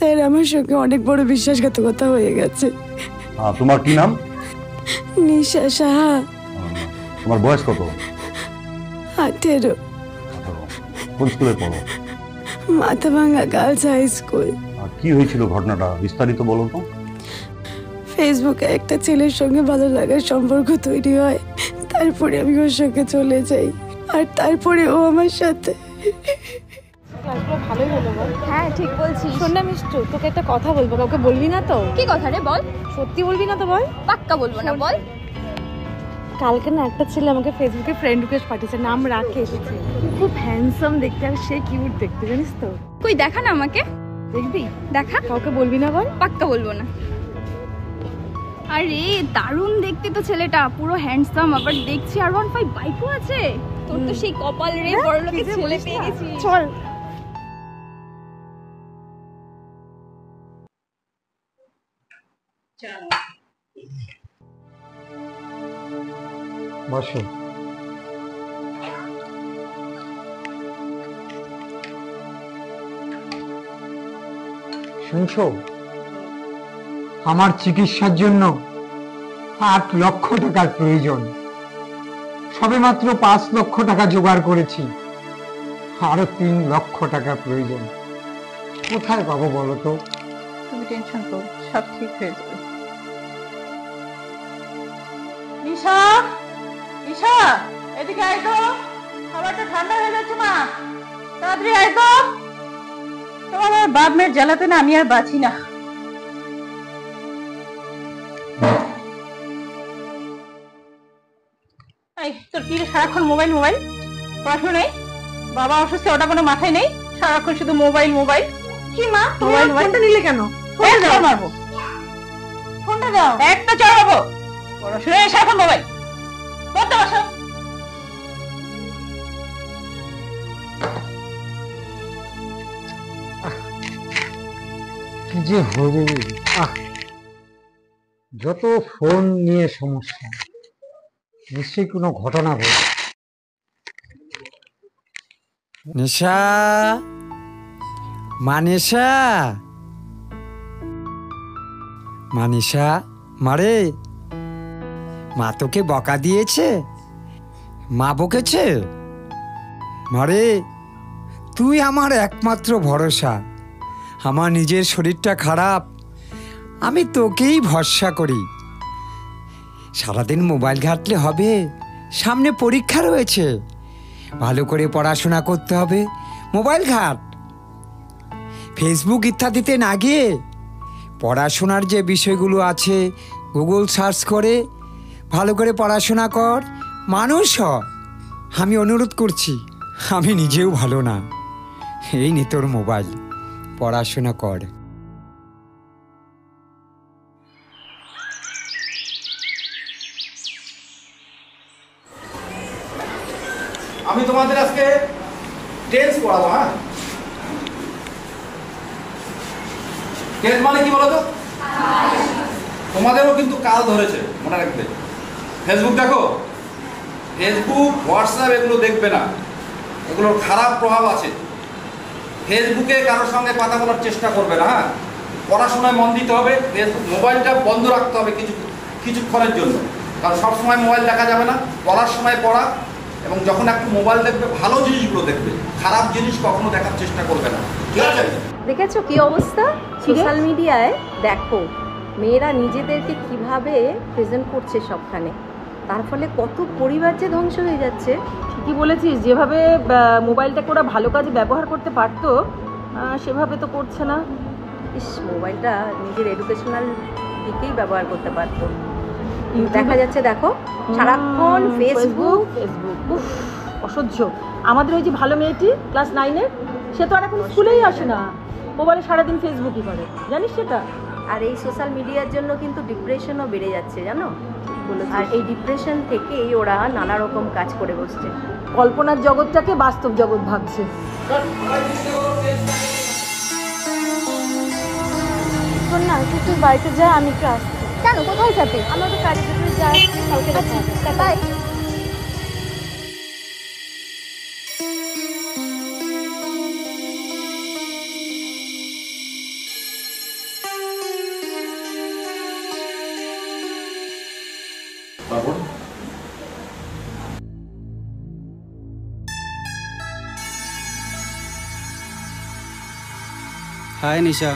Sir আমার সঙ্গে অনেক বড় বিশ্বাসঘাতকতা হয়ে গেছে। তোমার কি নাম? নিশা সাহা। তোমার বয়স কত? 18। কোন স্কুলে পড়ো? Mathabhanga girls high school. কি হয়েছিল ঘটনাটা বিস্তারিত বলো তো। ফেসবুকে একটা ছেলের সঙ্গে ভালো লাগার সম্পর্ক তৈরি হয়, তারপরে আমি ওর সঙ্গে চলে যাই, আর তারপরে ও আমার সাথে। ক্লাসগুলো ভালোই হলো বল। হ্যাঁ ঠিক বলছিস। শোন না মিষ্টু, তোকে একটা কথা বলবো, কাউকে বলবি না তো? কি কথা রে বল। সত্যি বলবি না তো বল। পাক্কা বলবো না, বল। কালকে না একটা ছেলে আমাকে ফেসবুকে ফ্রেন্ড রিকোয়েস্ট পাঠিয়েছে, নাম রাকেশ। খুব হ্যান্ডসাম দেখতে আর সে কিউট দেখতে, জানিস তো? কই দেখা না আমাকে। দেখবি? দেখা। কাউকে বলবি না বল। পাক্কা বলবো না। আরে দারুণ দেখতে তো ছেলেটা, পুরো হ্যান্ডসাম, আবার দেখছি R15 বাইকও আছে। তোর তো সেই কপাল রে, বড়লোকের ছেলে পেয়ে গেছিস। চল। বসো। শুনছো, আমার চিকিৎসার জন্য 8 লক্ষ টাকার প্রয়োজন। সবে মাত্র 5 লক্ষ টাকা জোগাড় করেছি, আরো 3 লক্ষ টাকা প্রয়োজন। কোথায় পাবো বলো তো? তুমি টেনশন করো, সব ঠিক হয়ে যাবে। ঈশা, ঈশা, এদিকে আয় তো, খাবারটা ঠান্ডা হয়ে যাচ্ছে মা, তাড়াতাড়ি আয় তো। তোমার বাপ মেয়ের জ্বালাতে না আমি আর বাঁচি না। তোর কি সারাক্ষণ মোবাইল মোবাইল, পড়াশোনা নেই? বাবা অসুস্থ, ওটা কোনো মাথায় নেই, সারাক্ষণ শুধু মোবাইল মোবাইল। কি মা, মোবাইল ফোনটা নিলে কেন? ফোনটা মারবো, ফোনটা দাও। একটা চড়াবো, পড়াশোনা সারাক্ষণ মোবাইল। পড়তে বসো। কি যে হবে, যত ফোন নিয়ে সমস্যা, নিশ্চয়ই কোনো ঘটনা ঘটে। নিশা, মানিসা, মানিসা, মারে, মা তোকে বকা দিয়েছে? মা বকেছে? মারে, তুই আমার একমাত্র ভরসা। আমার নিজের শরীরটা খারাপ, আমি তোকেই ভরসা করি। সারাদিন মোবাইল ঘাঁটলে হবে? সামনে পরীক্ষা রয়েছে, ভালো করে পড়াশোনা করতে হবে। মোবাইল ঘাট, ফেসবুক ইত্যাদিতে না গিয়ে পড়াশোনার যে বিষয়গুলো আছে গুগল সার্চ করে ভালো করে পড়াশোনা কর, মানুষ হ। আমি অনুরোধ করছি, আমি নিজেও ভালো না। এই নে তোর মোবাইল, পড়াশোনা কর। আমি তোমাদের আজকে টেন্স পড়াবো। হ্যাঁ, টেন্স মানে কি বলো তো? তোমাদেরও কিন্তু কাল ধরেছে, মনে রাখবে। ফেসবুক দেখো, ফেসবুক হোয়াটসঅ্যাপ এগুলো দেখবে না, এগুলোর খারাপ প্রভাব আছে। ফেসবুকে কারোর সঙ্গে কথা বলার চেষ্টা করবে না। হ্যাঁ, পড়াশোনায় মন দিতে হবে। ফেসবুক মোবাইলটা বন্ধ রাখতে হবে কিছুক্ষণের জন্য, কারণ সবসময় মোবাইল দেখা যাবে না। পড়ার সময় পড়া, এবং যখন একটু মোবাইল দেখবে ভালো জিনিসগুলো দেখবে, খারাপ জিনিস কখনো দেখার চেষ্টা করবে না, ঠিক আছে? দেখেছো কি অবস্থা সোশ্যাল মিডিয়ায়? দেখো মেয়েরা নিজেদেরকে কিভাবে প্রেজেন্ট করছে সবখানে, তার ফলে কত পরিবার যে ধ্বংস হয়ে যাচ্ছে। ঠিকই বলেছিস, যেভাবে মোবাইলটাকে ওরা ভালো কাজে ব্যবহার করতে পারতো সেভাবে তো করছে না। ইস, মোবাইলটা নিজের এডুকেশনাল দিকেই ব্যবহার করতে পারতো। দেখা যাচ্ছে দেখো সারাক্ষণ ফেসবুক ফেসবুক, অসহ্য। আমাদের ওই যে ভালো মেয়েটি ক্লাস 9-এর, সে তো আর এখন স্কুলেই আসে না, মোবাইলে সারাদিন ফেসবুকই করে, জানিস সেটা? আর এই সোশ্যাল মিডিয়ার জন্য কিন্তু ডিপ্রেশনও বেড়ে যাচ্ছে, জানো? আর এই ডিপ্রেশন থেকেই ওরা নানা রকম কাজ করে বসছে, কল্পনার জগৎটাকে বাস্তব জগৎ ভাবছে। না, তুই বাড়িতে যা, আমি একটু আসছি। কেন, কোথায় যাবে? আমার তো কাজে যাই, কালকে দেখা হবে। বাই। হাই নিশা,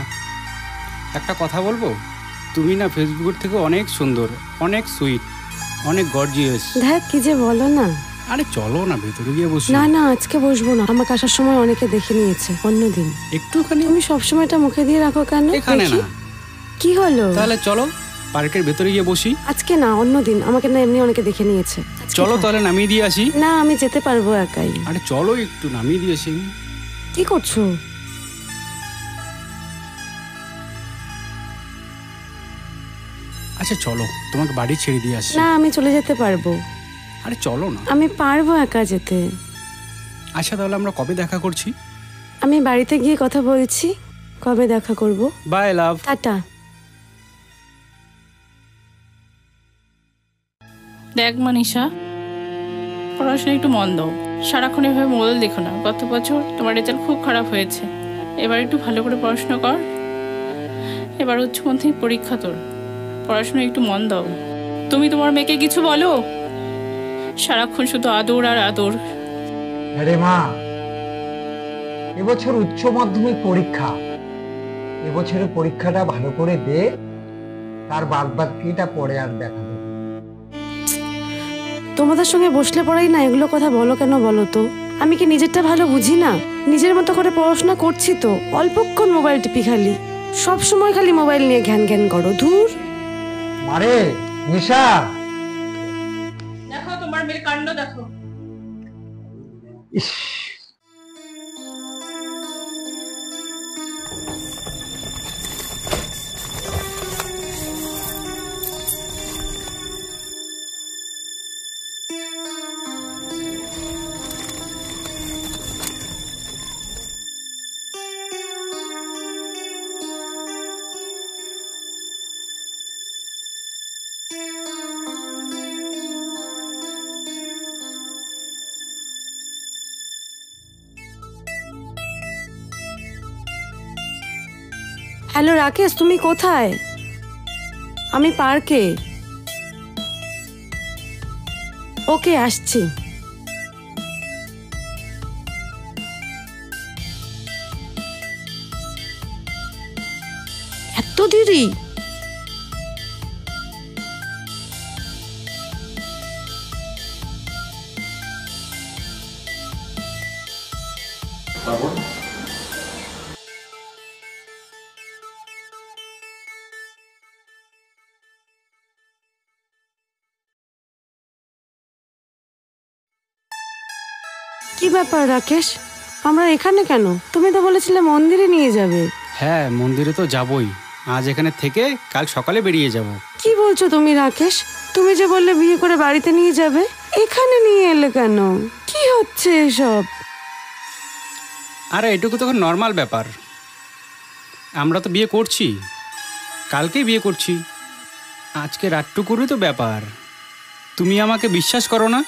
একটা কথা বলবো? তুমি না ফেসবুকের থেকে অনেক সুন্দর, অনেক সুইট, অনেক গর্জিয়াস। দেখ কি যে বলো না। আরে চলো না ভেতরে গিয়ে বসি। না না, আজকে বসবো না, আমাকে আসার সময় অনেকে দেখে নিয়েছে, অন্যদিন। একটুখানি। তুমি সবসময় এটা মুখে দিয়ে রাখো কেন? এখানে না। কি হলো? তাহলে চলো পার্কের ভেতরে গিয়ে বসি। আজকে না, অন্যদিন। আমাকে না এমনি অনেকে দেখে নিয়েছে। চলো তাহলে নামিয়ে দিয়ে আসি। না, আমি যেতে পারবো একাই। আরে চলো একটু নামিয়ে দিয়ে আসি। কি করছো? আচ্ছা চলো, তোমাকে বাড়ি ছেড়ে দিয়ে আসি। না, আমি চলে যেতে পারবো। আরে চলো না। আমি পারবো একা যেতে। আচ্ছা তাহলে আমরা কবে দেখা করছি? আমি বাড়িতে গিয়ে কথা বলছি কবে দেখা করব। By love. টাটা। দেখ মানিশা, পড়াশোনা একটু মন দাও, সারাক্ষণ এভাবে মোবাইল দেখো না। গত বছর তোমার রেজাল্ট খুব খারাপ হয়েছে, এবার একটু ভালো করে পড়াশোনা কর। এবার উচ্চ মাধ্যমিক পরীক্ষা, তোর পড়াশোনা একটু মন দাও। তুমি তোমার মেয়েকে কিছু বলো? সারাক্ষণ শুধু আদর আর আদর। আরে মা, এবছর উচ্চ মাধ্যমিক পরীক্ষা, এবছরের পরীক্ষাটা ভালো করে দে, তার বাদ বাকিটা পরে আর দেখা যাবে। তোমাদের সঙ্গে বসলে পড়াই না এগুলো কথা বলো কেন বলো তো? আমি কি নিজেরটা ভালো বুঝি না? নিজের মতো করে পড়াশোনা করছি তো, অল্পক্ষণ মোবাইল টিপি, খালি সব সময় খালি মোবাইল নিয়ে ঘ্যান ঘ্যান করো। ধুর। মারে নিশা, দেখো তোমার মেয়ের কাণ্ড দেখো। ইস, হ্যালো রাকেশ, তুমি কোথায়? আমি পার্কে। ওকে, আসছি। এত দেরি? তারপর কি ব্যাপার রাকেশ, আমরা এখানে কেন? তুমি তো বলেছিলে মন্দিরে নিয়ে যাবে। হ্যাঁ মন্দিরে তো যাবই, আজ এখানে থেকে কাল সকালে বেরিয়ে যাব। কি বলছো তুমি রাকেশ? তুমি যে বললে বিয়ে করে বাড়িতে নিয়ে যাবে, এখানে নিয়ে এলে কেন? কি হচ্ছে এসব? আরে এটুকু তো নর্মাল ব্যাপার, আমরা তো বিয়ে করছি, কালকেই বিয়ে করছি, আজকে রাতটুকুরই তো ব্যাপার। তুমি আমাকে বিশ্বাস করো না?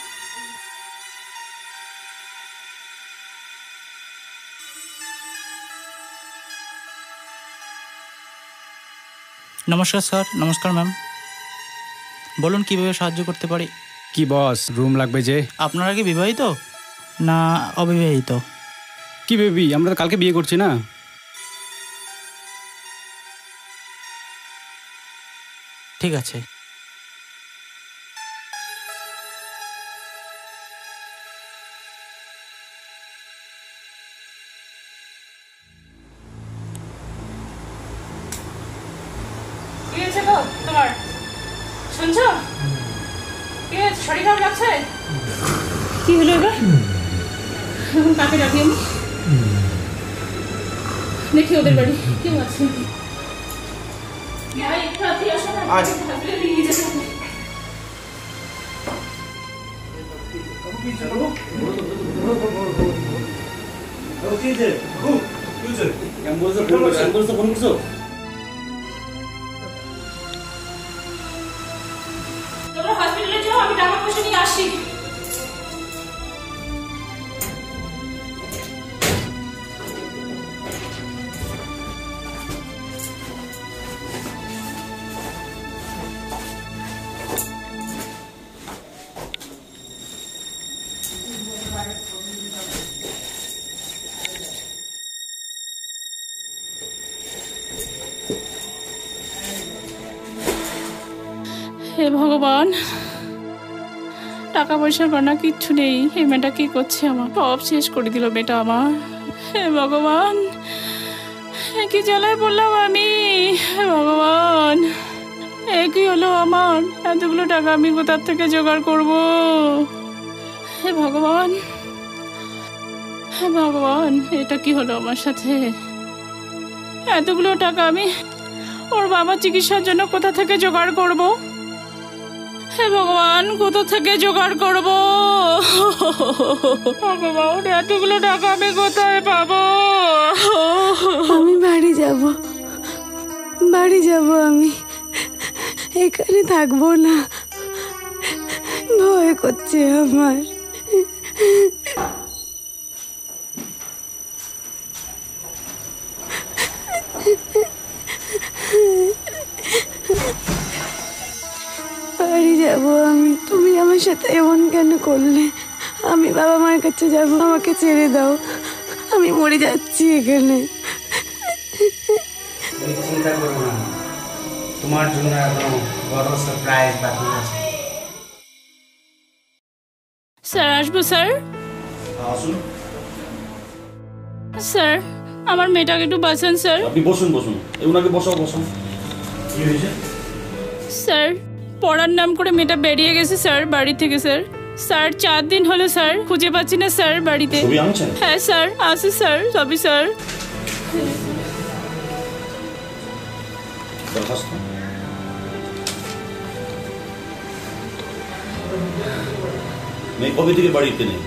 নমস্কার স্যার। নমস্কার ম্যাম, বলুন কিভাবে সাহায্য করতে পারি? কি বস, রুম লাগবে যে? আপনারা কি বিবাহিত না অবিবাহিত? কি বেবি, আমরা তো কালকে বিয়ে করছি না। ঠিক আছে। কি হয়েছে গো তোমার? শুনছো? কি হয়েছে? শরীর খারাপ লাগছে? কি হলো এবার? কাকে ডাকি আমি? দেখি ওদের বাড়ি কেউ আছে। ভাই একটু হাতে আসো না, হাতে নিয়ে যেতে হবে। তোমরা হসপিটালে যাও, আমি টাকা পয়সা নিয়ে আসি। হে ভগবান, টাকা পয়সার গয়না কিচ্ছু নেই। এই মেয়েটা কি করছে? আমার সব শেষ করে দিল মেয়েটা আমার। হে ভগবান, কি জ্বালায় বললাম আমি। হে ভগবান, এ কি হলো আমার? এতগুলো টাকা আমি কোথার থেকে জোগাড় করব? হে ভগবান, হে ভগবান, এটা কি হলো আমার সাথে? এতগুলো টাকা আমি ওর বাবার চিকিৎসার জন্য কোথা থেকে জোগাড় করব? হে ভগবান, কোথা থেকে জোগাড় করব? ভগবান, এতগুলো টাকা আমি কোথায় পাবো? আমি বাড়ি যাব, আমি এখানে থাকবো না। ভয় করছে আমার। বাড়ি যাব আমি। তুমি আমার সাথে এমন কেন করলে? আমি বাবা মার কাছে যাব, আমাকে ছেড়ে দাও। আমি মরে যাচ্ছি এখানে। চিন্তা করো না, তোমার জন্য এখনো বড় সারপ্রাইজ বাকি আছে। স্যার, আসবো স্যার? আসুন। স্যার, আমার মেয়েটাকে একটু বাঁচান স্যার। আপনি বসুন বসুন, ওনাকে বসাও বসুন। কি হয়েছে? স্যার, পড়ার নাম করে মেয়েটা বেরিয়ে গেছে স্যার বাড়ি থেকে স্যার। স্যার 4 দিন হলো স্যার, খুঁজে পাচ্ছি না স্যার বাড়িতে। হ্যাঁ স্যার, আছে স্যার, সবই স্যার। মেয়ে কবে থেকে বাড়িতে নেই?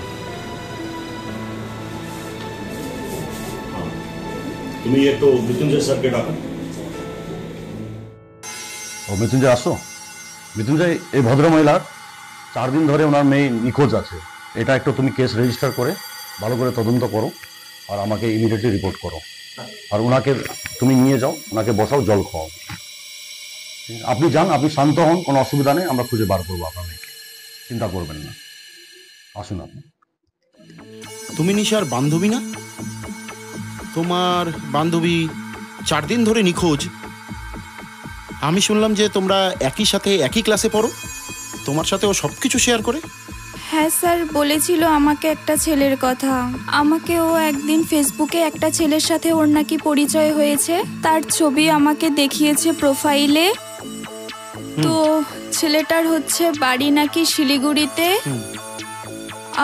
তুমি একটু মৃত্যুঞ্জয় স্যারকে ডাকো। ও মৃত্যুঞ্জয়, আসো। মৃত্যুঞ্জয়, এই ভদ্রমহিলার 4 দিন ধরে ওনার মেয়ে নিখোঁজ আছে। এটা একটু তুমি কেস রেজিস্টার করে ভালো করে তদন্ত করো আর আমাকে ইমিডিয়েটলি রিপোর্ট করো। আর ওনাকে তুমি নিয়ে যাও, ওনাকে বসাও, জল খাও। আপনি যান, আপনি শান্ত হন, কোনো অসুবিধা নেই, আমরা খুঁজে বার করবো আপনার মেয়েকে। চিন্তা করবেন না, আসুন আপনি। তুমি নিশার বান্ধবী না? তোমার বান্ধবী 4 দিন ধরে নিখোঁজ। আমি শুনলাম যে তোমরা একই সাথে একই ক্লাসে পড়ো, তোমার সাথে ও সব কিছু শেয়ার করে। হ্যাঁ স্যার, বলেছিল আমাকে একটা ছেলের কথা। আমাকে ও একদিন ফেসবুকে একটা ছেলের সাথে ওর নাকি পরিচয় হয়েছে, তার ছবি আমাকে দেখিয়েছে প্রোফাইলে। তো ছেলেটার হচ্ছে বাড়ি নাকি শিলিগুড়িতে,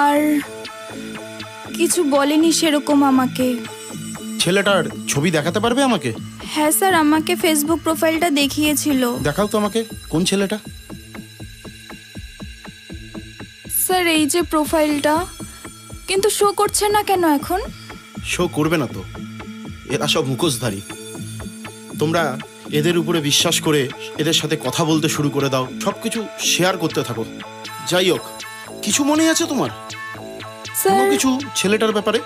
আর কিছু বলেনি সেরকম আমাকে। ছেলেটার ছবি দেখাতে পারবে আমাকে? হ্যাঁ স্যার, আমাকে ফেসবুক প্রোফাইলটা দেখিয়েছিল। দেখাও তো আমাকে, কোন ছেলেটা? স্যার, এই যে প্রোফাইলটা, কিন্তু শো করছে না কেন এখন? শো করবে না তো, এরা সব মুখোশধারী। তোমরা এদের উপরে বিশ্বাস করে এদের সাথে কথা বলতে শুরু করে দাও, সব কিছু শেয়ার করতে থাকো। যাই হোক, কিছু মনে আছে তোমার কোনো কিছু ছেলেটার ব্যাপারে?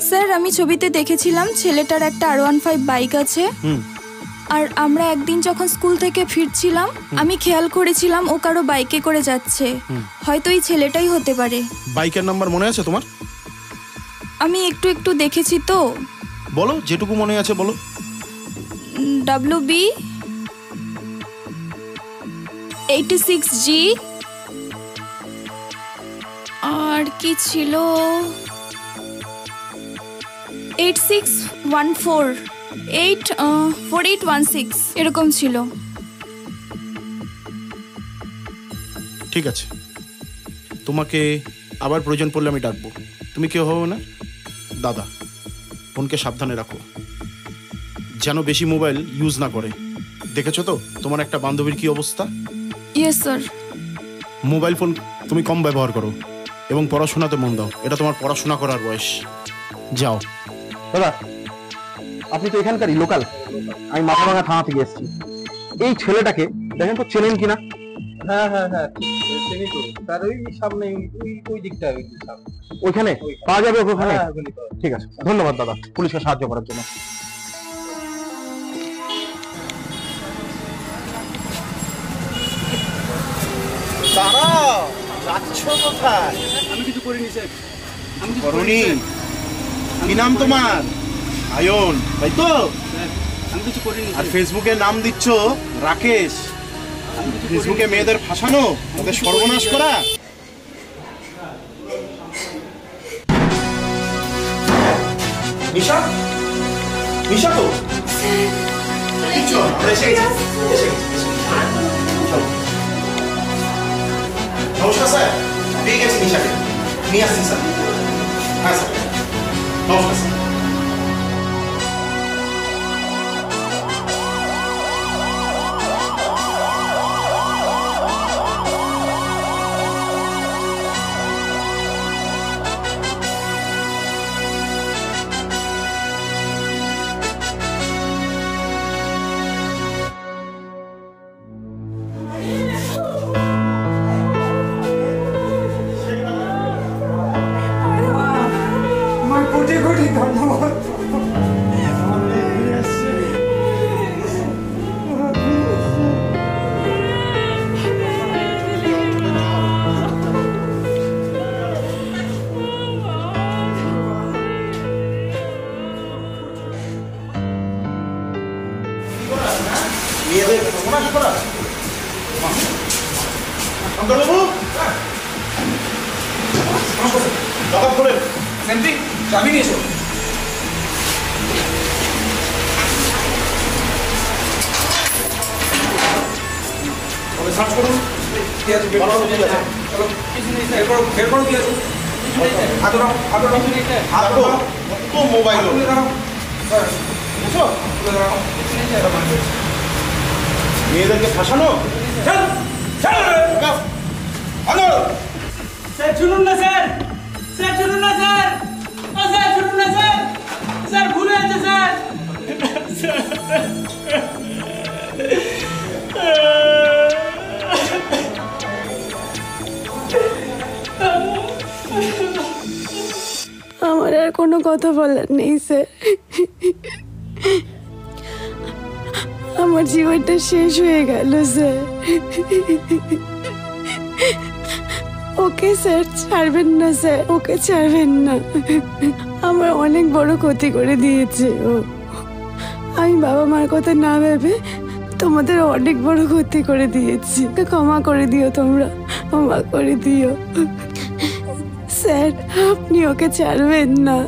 স্যার, আমি ছবিতে দেখেছিলাম ছেলেটার একটা R15 বাইক আছে। আর আমরা একদিন যখন স্কুল থেকে ফিরছিলাম, আমি খেয়াল করেছিলাম ও কারো বাইকে করে যাচ্ছে। হয়তো এই ছেলেটাই হতে পারে। বাইকের নাম্বার মনে আছে তোমার? আমি একটু একটু দেখেছি তো। বলো, যেটুকু মনে আছে বলো। WB 86G, আর কি ছিল 8614 এরকম ছিল। ঠিক আছে, তোমাকে আবার প্রয়োজন পড়লে আমি ডাকবো। তুমি কেউ হবে না? দাদা, বোনকে সাবধানে রাখো, যেন বেশি মোবাইল ইউজ না করে। দেখেছো তো তোমার একটা বান্ধবীর কি অবস্থা? Yes sir. মোবাইল ফোন তুমি কম ব্যবহার করো এবং পড়াশোনাতে মন দাও। এটা তোমার পড়াশোনা করার বয়স। যাও। দাদা, আপনি তো এখানকারই লোকাল। আমি মাথাভাঙা থানা থেকে এসেছি। এই ছেলেটাকে দেখেন তো, চেনেন কিনা? হ্যাঁ হ্যাঁ হ্যাঁ, চিনি তো। তার ওই সামনে, ওই দিকটা, ওইখানে পাওয়া যাবে ওখানে? ঠিক আছে, ধন্যবাদ দাদা পুলিশকে সাহায্য করার জন্য। দাঁড়াও, যাচ্ছ কোথায়? আমি কিছু করিনি স্যার। করনি? কি নাম তোমার? আয়ন, তাই তো? আমি কিছু করিনি। আর ফেসবুকে নাম দিচ্ছ রাকেশ, ফেসবুকে মেয়েদের ফাঁসানো, ওদের সর্বনাশ করা। নিশা, নিশা তো চল, আমরা এসে গেছি, এসে গেছি। চল। নমস্কার স্যার, পেয়ে গেছি নিশাকে, নিয়ে আসছি স্যার। হ্যাঁ স্যার, নমস্কার স্যার। কোটি কোটি ধন্যবাদ। মেয়েদের সর্বনাশ করা। শঙ্করবাবু, দাদা খোলেন। সেন্ট্রি, চাবি নিয়ে এসো। ওকে সার্চ করুন। কি আছে? বের করো, কি আছে? চলো, বের করো, বের করো, কি আছে? হাত ধরো, হাত ধরো, হাত ধরো। তো মোবাইল তুলে ধরো। বুঝছো? তুলে ধরো। মেয়েদেরকে ফাঁসানো। চল, চল। হ্যালো। স্যার শুনুন না স্যার, স্যার শুনুন না স্যার, ও স্যার শুনুন না স্যার, স্যার ভুল হয়েছে স্যার। আমার আর কোনো কথা বলার নেই স্যার। আমার জীবনটা শেষ হয়ে গেল স্যার। ওকে স্যার ছাড়বেন না স্যার, ওকে ছাড়বেন না। আমার অনেক বড় ক্ষতি করে দিয়েছে ও। আমি বাবা মার কথা না ভেবে তোমাদের অনেক বড় ক্ষতি করে দিয়েছি। ক্ষমা করে দিও, তোমরা ক্ষমা করে দিও স্যার। আপনি ওকে ছাড়বেন না।